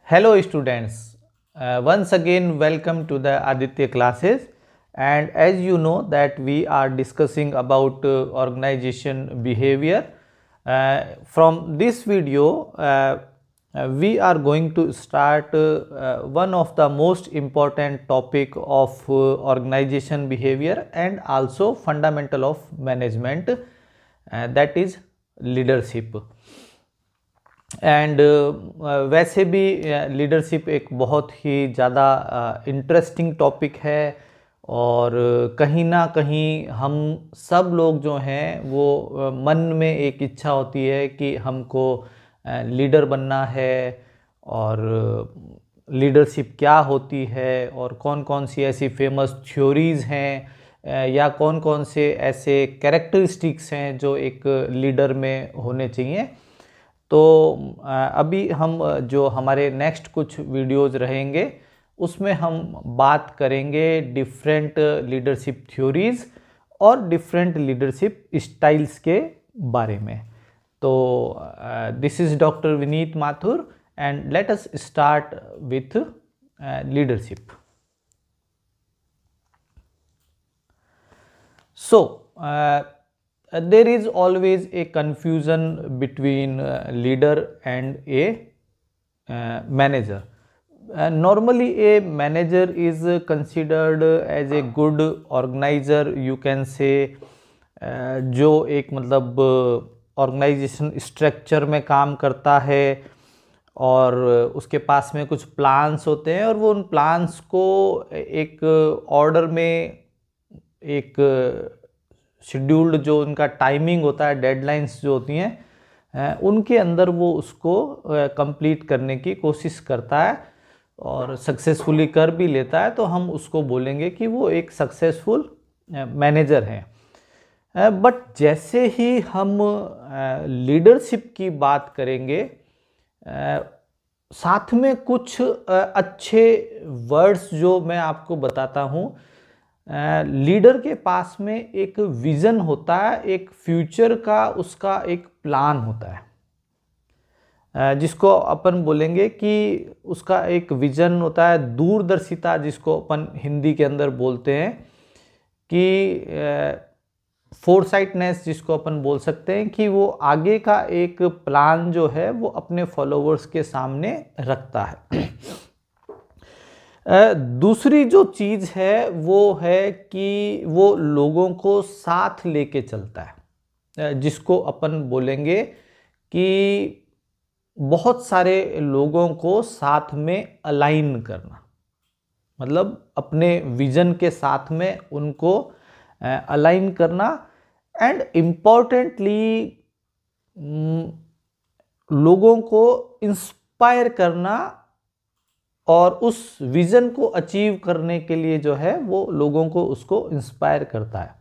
Hello students, once again welcome to the Aditya classes, and as you know that we are discussing about organization behavior. From this video we are going to start one of the most important topic of organization behavior and also fundamental of management, that is leadership. And वैसे भी leadership एक बहुत ही ज़्यादा interesting topic है और कहीं ना कहीं हम सब लोग जो हैं वो मन में एक इच्छा होती है कि हमको लीडर बनना है और लीडरशिप क्या होती है और कौन कौन सी ऐसी फेमस थ्योरीज़ हैं या कौन कौन से ऐसे कैरेक्टरिस्टिक्स हैं जो एक लीडर में होने चाहिए। तो अभी हम जो हमारे नेक्स्ट कुछ वीडियोज़ रहेंगे उसमें हम बात करेंगे डिफरेंट लीडरशिप थ्योरीज़ और डिफरेंट लीडरशिप स्टाइल्स के बारे में। तो this is doctor Vineet Mathur and let us start with leadership. So there is always a confusion between leader and a manager. Normally a manager is considered as a good organizer, you can say, जो एक मतलब organisation structure में काम करता है और उसके पास में कुछ प्लान्स होते हैं और वो उन प्लान्स को एक ऑर्डर में एक शेड्यूल्ड जो उनका टाइमिंग होता है, डेडलाइंस जो होती हैं उनके अंदर वो उसको कंप्लीट करने की कोशिश करता है और सक्सेसफुली कर भी लेता है, तो हम उसको बोलेंगे कि वो एक सक्सेसफुल मैनेजर है। बट जैसे ही हम लीडरशिप की बात करेंगे साथ में कुछ अच्छे वर्ड्स जो मैं आपको बताता हूँ। लीडर के पास में एक विज़न होता है, एक फ्यूचर का उसका एक प्लान होता है जिसको अपन बोलेंगे कि उसका एक विज़न होता है, दूरदर्शिता जिसको अपन हिंदी के अंदर बोलते हैं कि फोरसाइटनेस जिसको अपन बोल सकते हैं कि वो आगे का एक प्लान जो है वो अपने फॉलोवर्स के सामने रखता है। दूसरी जो चीज़ है वो है कि वो लोगों को साथ लेके चलता है, जिसको अपन बोलेंगे कि बहुत सारे लोगों को साथ में अलाइन करना, मतलब अपने विजन के साथ में उनको अलाइन करना एंड इम्पॉर्टेंटली लोगों को इंस्पायर करना और उस विज़न को अचीव करने के लिए जो है वो लोगों को उसको इंस्पायर करता है।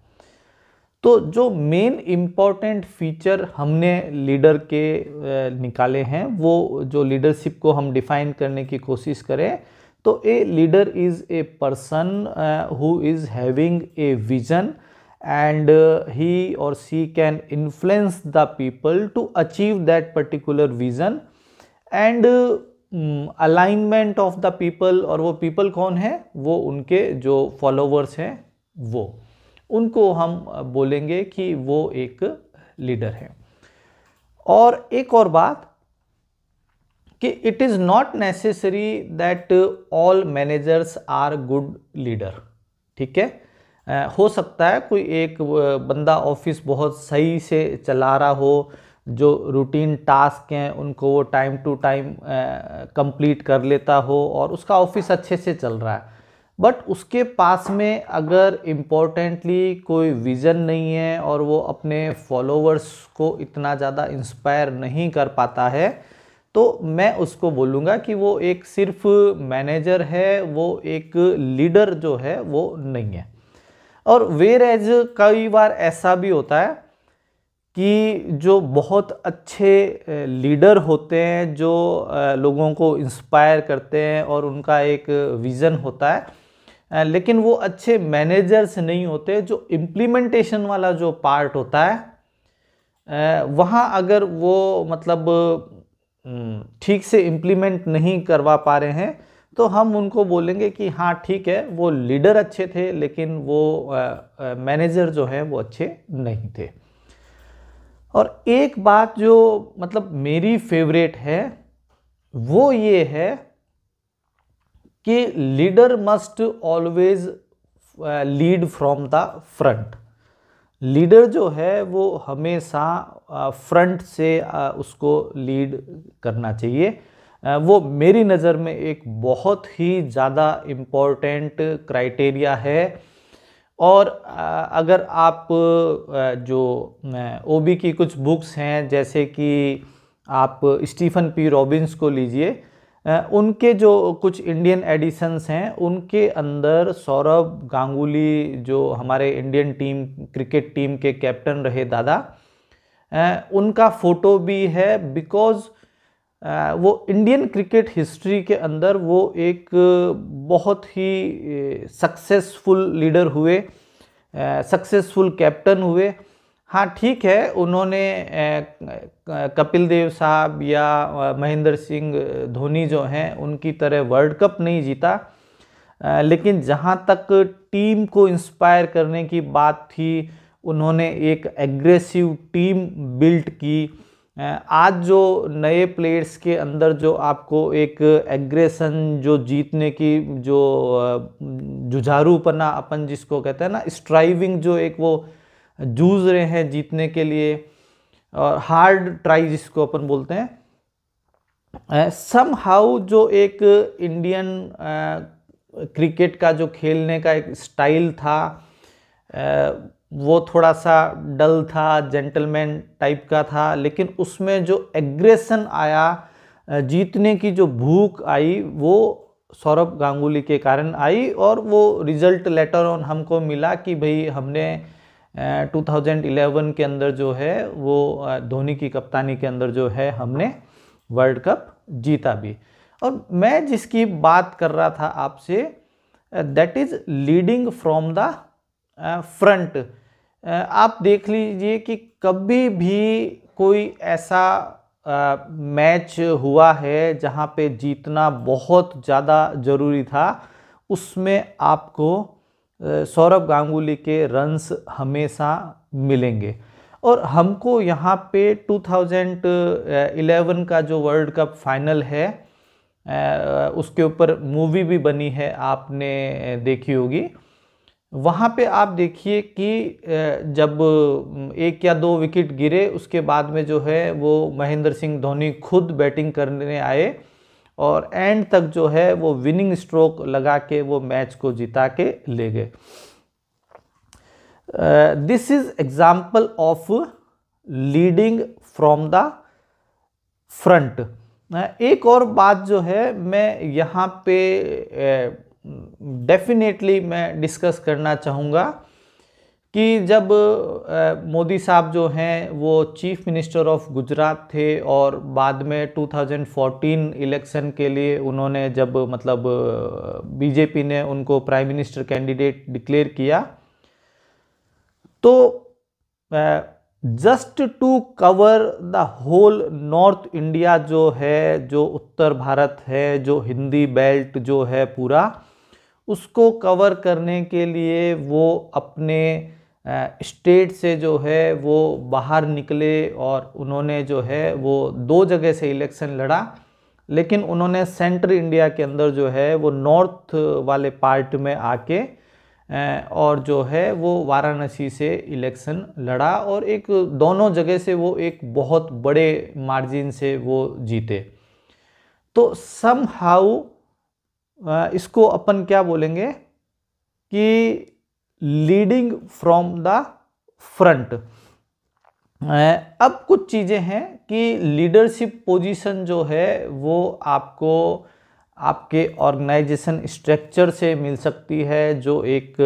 तो जो मेन इम्पॉर्टेंट फीचर हमने लीडर के निकाले हैं, वो जो लीडरशिप को हम डिफाइन करने की कोशिश करें तो a leader is a person who is having a vision and he or she can influence the people to achieve that particular vision and alignment of the people। और वो people कौन है? वो उनके जो followers हैं वो, उनको हम बोलेंगे कि वो एक लीडर है। और एक और बात कि it is not necessary that all managers are good leader, ठीक है। हो सकता है कोई एक बंदा ऑफिस बहुत सही से चला रहा हो, जो रूटीन टास्क हैं उनको वो टाइम टू टाइम कंप्लीट कर लेता हो और उसका ऑफिस अच्छे से चल रहा है, बट उसके पास में अगर इम्पोर्टेंटली कोई विज़न नहीं है और वो अपने फॉलोवर्स को इतना ज़्यादा इंस्पायर नहीं कर पाता है, तो मैं उसको बोलूँगा कि वो एक सिर्फ मैनेजर है, वो एक लीडर जो है वो नहीं है। और वेर एज कई बार ऐसा भी होता है कि जो बहुत अच्छे लीडर होते हैं, जो लोगों को इंस्पायर करते हैं और उनका एक विज़न होता है, लेकिन वो अच्छे मैनेजर्स नहीं होते। जो इम्प्लीमेंटेशन वाला जो पार्ट होता है वहाँ अगर वो मतलब ठीक से इम्प्लीमेंट नहीं करवा पा रहे हैं, तो हम उनको बोलेंगे कि हाँ ठीक है, वो लीडर अच्छे थे लेकिन वो मैनेजर जो है वो अच्छे नहीं थे। और एक बात जो मतलब मेरी फेवरेट है वो ये है कि leader must always lead from the front. Leader जो है वो हमेशा फ्रंट से उसको लीड करना चाहिए। वो मेरी नज़र में एक बहुत ही ज़्यादा इम्पोर्टेंट क्राइटेरिया है। और अगर आप जो ओबी की कुछ बुक्स हैं, जैसे कि आप स्टीफन पी रॉबिन्स को लीजिए, उनके जो कुछ इंडियन एडिशंस हैं उनके अंदर सौरभ गांगुली जो हमारे इंडियन टीम क्रिकेट टीम के कैप्टन रहे दादा, उनका फ़ोटो भी है। बिकॉज़ वो इंडियन क्रिकेट हिस्ट्री के अंदर वो एक बहुत ही सक्सेसफुल लीडर हुए, सक्सेसफुल कैप्टन हुए। हाँ ठीक है, उन्होंने कपिल देव साहब या महेंद्र सिंह धोनी जो हैं उनकी तरह वर्ल्ड कप नहीं जीता, लेकिन जहाँ तक टीम को इंस्पायर करने की बात थी, उन्होंने एक एग्रेसिव टीम बिल्ट की। आज जो नए प्लेयर्स के अंदर जो आपको एक एग्रेशन, जो जीतने की जो जुझारूपना अपन जिसको कहते हैं ना, स्ट्राइविंग, जो एक वो जूझ रहे हैं जीतने के लिए, और हार्ड ट्राई जिसको अपन बोलते हैं, समहाउ जो एक इंडियन क्रिकेट का जो खेलने का एक स्टाइल था वो थोड़ा सा डल था, जेंटलमैन टाइप का था, लेकिन उसमें जो एग्रेशन आया, जीतने की जो भूख आई, वो सौरभ गांगुली के कारण आई। और वो रिजल्ट लेटर ऑन हमको मिला कि भाई हमने 2011 के अंदर जो है वो धोनी की कप्तानी के अंदर जो है हमने वर्ल्ड कप जीता भी। और मैं जिसकी बात कर रहा था आपसे, that is leading from the front. आप देख लीजिए कि कभी भी कोई ऐसा मैच हुआ है जहाँ पे जीतना बहुत ज़्यादा ज़रूरी था, उसमें आपको सौरभ गांगुली के रन्स हमेशा मिलेंगे। और हमको यहाँ पे 2011 का जो वर्ल्ड कप फाइनल है, उसके ऊपर मूवी भी बनी है, आपने देखी होगी। वहाँ पे आप देखिए कि जब 1 या 2 विकेट गिरे, उसके बाद में जो है वो महेंद्र सिंह धोनी खुद बैटिंग करने आए और एंड तक जो है वो विनिंग स्ट्रोक लगा के वो मैच को जिता के ले गए। This is example of leading from the front. एक और बात जो है मैं यहाँ पे डेफिनेटली मैं डिस्कस करना चाहूँगा कि जब मोदी साहब जो हैं वो चीफ मिनिस्टर ऑफ गुजरात थे, और बाद में 2014 इलेक्शन के लिए उन्होंने जब मतलब बीजेपी ने उनको प्राइम मिनिस्टर कैंडिडेट डिक्लेयर किया, तो just to cover the whole North India जो है, जो उत्तर भारत है, जो हिंदी बेल्ट जो है पूरा, उसको कवर करने के लिए वो अपने स्टेट से जो है वो बाहर निकले, और उन्होंने जो है वो 2 जगह से इलेक्शन लड़ा। लेकिन उन्होंने सेंट्रल इंडिया के अंदर जो है वो नॉर्थ वाले पार्ट में आके और जो है वो वाराणसी से इलेक्शन लड़ा, और एक दोनों जगह से वो एक बहुत बड़े मार्जिन से वो जीते। तो समहाउ इसको अपन क्या बोलेंगे कि लीडिंग फ्रॉम द फ्रंट। अब कुछ चीज़ें हैं कि लीडरशिप पोजीशन जो है वो आपको आपके ऑर्गेनाइजेशन स्ट्रक्चर से मिल सकती है, जो एक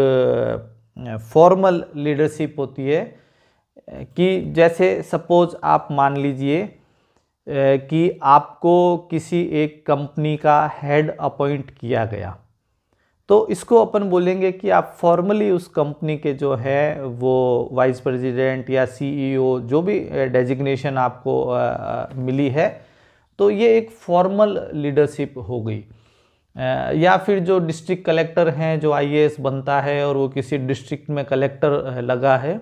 फॉर्मल लीडरशिप होती है। कि जैसे सपोज आप मान लीजिए कि आपको किसी एक कंपनी का हेड अपॉइंट किया गया, तो इसको अपन बोलेंगे कि आप फॉर्मली उस कंपनी के जो है वो वाइस प्रेसिडेंट या सीईओ, जो भी डेजिग्नेशन आपको मिली है, तो ये एक फॉर्मल लीडरशिप हो गई। या फिर जो डिस्ट्रिक्ट कलेक्टर हैं, जो आईएएस बनता है और वो किसी डिस्ट्रिक्ट में कलेक्टर लगा है,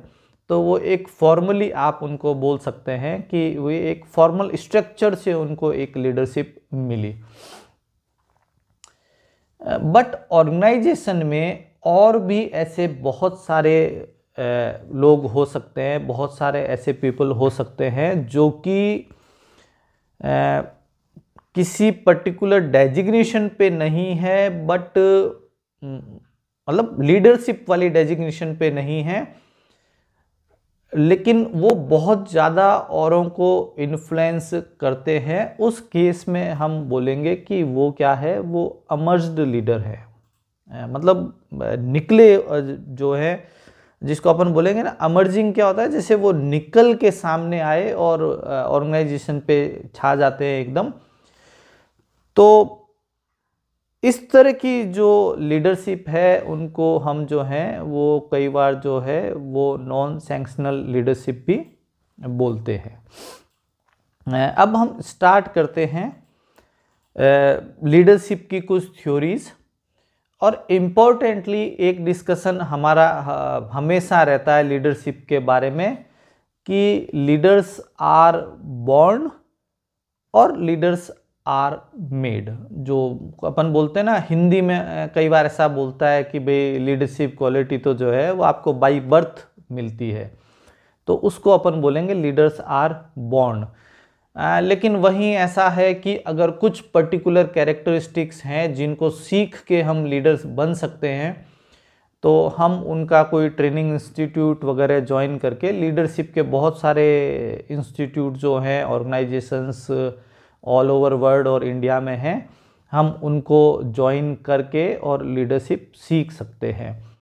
तो वो एक फॉर्मली आप उनको बोल सकते हैं कि वो एक फॉर्मल स्ट्रक्चर से उनको एक लीडरशिप मिली। बट ऑर्गेनाइजेशन में और भी ऐसे बहुत सारे लोग हो सकते हैं, बहुत सारे ऐसे पीपल हो सकते हैं जो कि किसी पर्टिकुलर डेजिग्नेशन पे नहीं है, बट मतलब लीडरशिप वाली डेजिग्नेशन पे नहीं है, लेकिन वो बहुत ज़्यादा औरों को इन्फ्लुएंस करते हैं। उस केस में हम बोलेंगे कि वो क्या है, वो अमर्ज्ड लीडर है। मतलब निकले जो है, जिसको अपन बोलेंगे ना अमर्जिंग, क्या होता है, जैसे वो निकल के सामने आए और ऑर्गेनाइजेशन पे छा जाते हैं एकदम। तो इस तरह की जो लीडरशिप है उनको हम जो हैं वो कई बार जो है वो नॉन सैंक्शनल लीडरशिप भी बोलते हैं। अब हम स्टार्ट करते हैं लीडरशिप की कुछ थ्योरीज। और इम्पोर्टेंटली एक डिस्कशन हमारा हमेशा रहता है लीडरशिप के बारे में कि लीडर्स आर बॉर्न और लीडर्स आर मेड। जो अपन बोलते हैं ना, हिंदी में कई बार ऐसा बोलता है कि भाई लीडरशिप क्वालिटी तो जो है वो आपको बाई बर्थ मिलती है, तो उसको अपन बोलेंगे लीडर्स आर बॉर्न। लेकिन वहीं ऐसा है कि अगर कुछ पर्टिकुलर कैरेक्टरिस्टिक्स हैं जिनको सीख के हम लीडर्स बन सकते हैं, तो हम उनका कोई ट्रेनिंग इंस्टीट्यूट वगैरह ज्वाइन करके, लीडरशिप के बहुत सारे इंस्टीट्यूट जो हैं ऑर्गेनाइजेशंस ऑल ओवर वर्ल्ड और इंडिया में हैं, हम उनको ज्वाइन करके और लीडरशिप सीख सकते हैं।